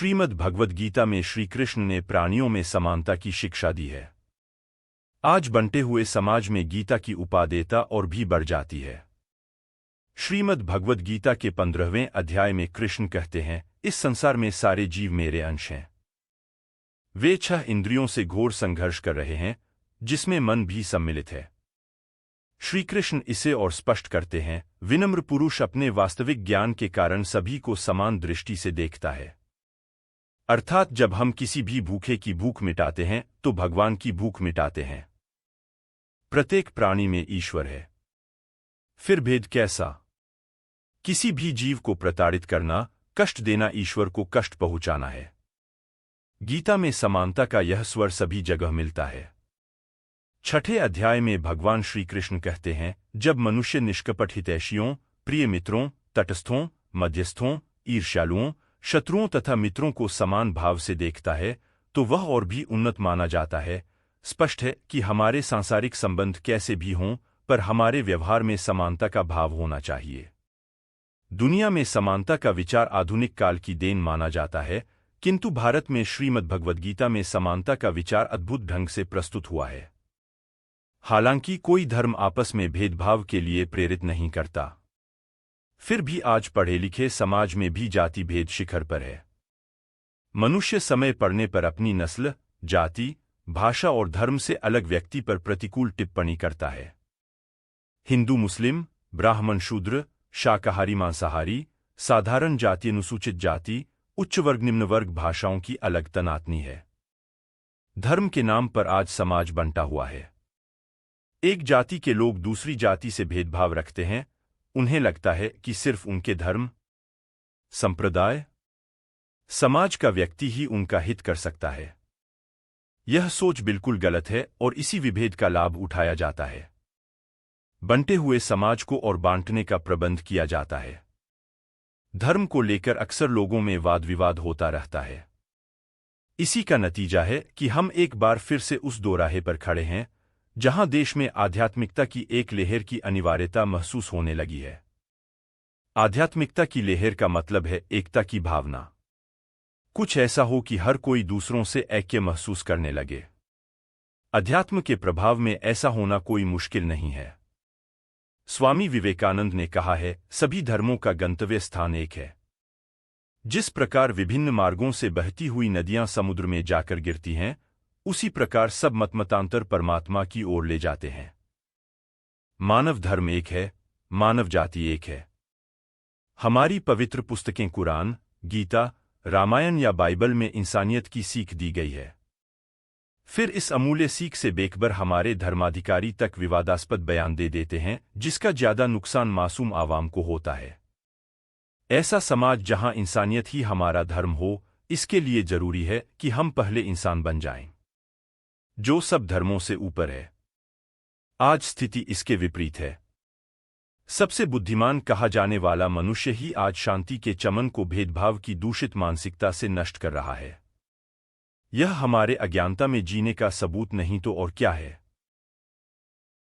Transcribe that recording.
श्रीमद् भगवद गीता में श्री कृष्ण ने प्राणियों में समानता की शिक्षा दी है। आज बनते हुए समाज में गीता की उपादेयता और भी बढ़ जाती है। श्रीमद् भगवद गीता के 15वें अध्याय में कृष्ण कहते हैं, इस संसार में सारे जीव मेरे अंश हैं। वे 6 इंद्रियों से घोर संघर्ष कर रहे हैं, जिसमें मन भी सम्मिलित है। श्री कृष्ण इसे और स्पष्ट करते हैं, विनम्र पुरुष अपने वास्तविक ज्ञान के कारण सभी को समान दृष्टि से देखता है। अर्थात जब हम किसी भी भूखे की भूख मिटाते हैं तो भगवान की भूख मिटाते हैं। प्रत्येक प्राणी में ईश्वर है। फिर भेद कैसा? किसी भी जीव को प्रताड़ित करना, कष्ट देना ईश्वर को कष्ट पहुंचाना है। गीता में समानता का यह स्वर सभी जगह मिलता है। 6ठे अध्याय में भगवान श्री कृष्ण कहते हैं, जब मनुष्य निष्कपट हितैषियों, प्रिय मित्रों, तटस्थों, मध्यस्थों, ईर्ष्यालुओं, शत्रुओं तथा मित्रों को समान भाव से देखता है तो वह और भी उन्नत माना जाता है। स्पष्ट है कि हमारे सांसारिक संबंध कैसे भी हों, पर हमारे व्यवहार में समानता का भाव होना चाहिए। दुनिया में समानता का विचार आधुनिक काल की देन माना जाता है, किंतु भारत में श्रीमद्भगवद्गीता में समानता का विचार अद्भुत ढंग से प्रस्तुत हुआ है। हालांकि कोई धर्म आपस में भेदभाव के लिए प्रेरित नहीं करता, फिर भी आज पढ़े लिखे समाज में भी जाति भेद शिखर पर है। मनुष्य समय पड़ने पर अपनी नस्ल, जाति, भाषा और धर्म से अलग व्यक्ति पर प्रतिकूल टिप्पणी करता है। हिंदू मुस्लिम, ब्राह्मण शूद्र, शाकाहारी मांसाहारी, साधारण जाति अनुसूचित जाति, उच्च वर्ग निम्न वर्ग भाषाओं की अलग तनातनी है। धर्म के नाम पर आज समाज बंटा हुआ है। एक जाति के लोग दूसरी जाति से भेदभाव रखते हैं। उन्हें लगता है कि सिर्फ उनके धर्म, संप्रदाय, समाज का व्यक्ति ही उनका हित कर सकता है। यह सोच बिल्कुल गलत है और इसी विभेद का लाभ उठाया जाता है। बंटे हुए समाज को और बांटने का प्रबंध किया जाता है। धर्म को लेकर अक्सर लोगों में वाद विवाद होता रहता है। इसी का नतीजा है कि हम एक बार फिर से उस दोराहे पर खड़े हैं जहां देश में आध्यात्मिकता की एक लहर की अनिवार्यता महसूस होने लगी है। आध्यात्मिकता की लहर का मतलब है एकता की भावना। कुछ ऐसा हो कि हर कोई दूसरों से ऐक्य महसूस करने लगे। अध्यात्म के प्रभाव में ऐसा होना कोई मुश्किल नहीं है। स्वामी विवेकानंद ने कहा है, सभी धर्मों का गंतव्य स्थान एक है। जिस प्रकार विभिन्न मार्गों से बहती हुई नदियां समुद्र में जाकर गिरती हैं, उसी प्रकार सब मतमतांतर परमात्मा की ओर ले जाते हैं। मानव धर्म एक है, मानव जाति एक है। हमारी पवित्र पुस्तकें कुरान, गीता, रामायण या बाइबल में इंसानियत की सीख दी गई है। फिर इस अमूल्य सीख से बेखबर हमारे धर्माधिकारी तक विवादास्पद बयान दे देते हैं, जिसका ज्यादा नुकसान मासूम आवाम को होता है। ऐसा समाज जहां इंसानियत ही हमारा धर्म हो, इसके लिए जरूरी है कि हम पहले इंसान बन जाएं, जो सब धर्मों से ऊपर है। आज स्थिति इसके विपरीत है। सबसे बुद्धिमान कहा जाने वाला मनुष्य ही आज शांति के चमन को भेदभाव की दूषित मानसिकता से नष्ट कर रहा है। यह हमारे अज्ञानता में जीने का सबूत नहीं तो और क्या है।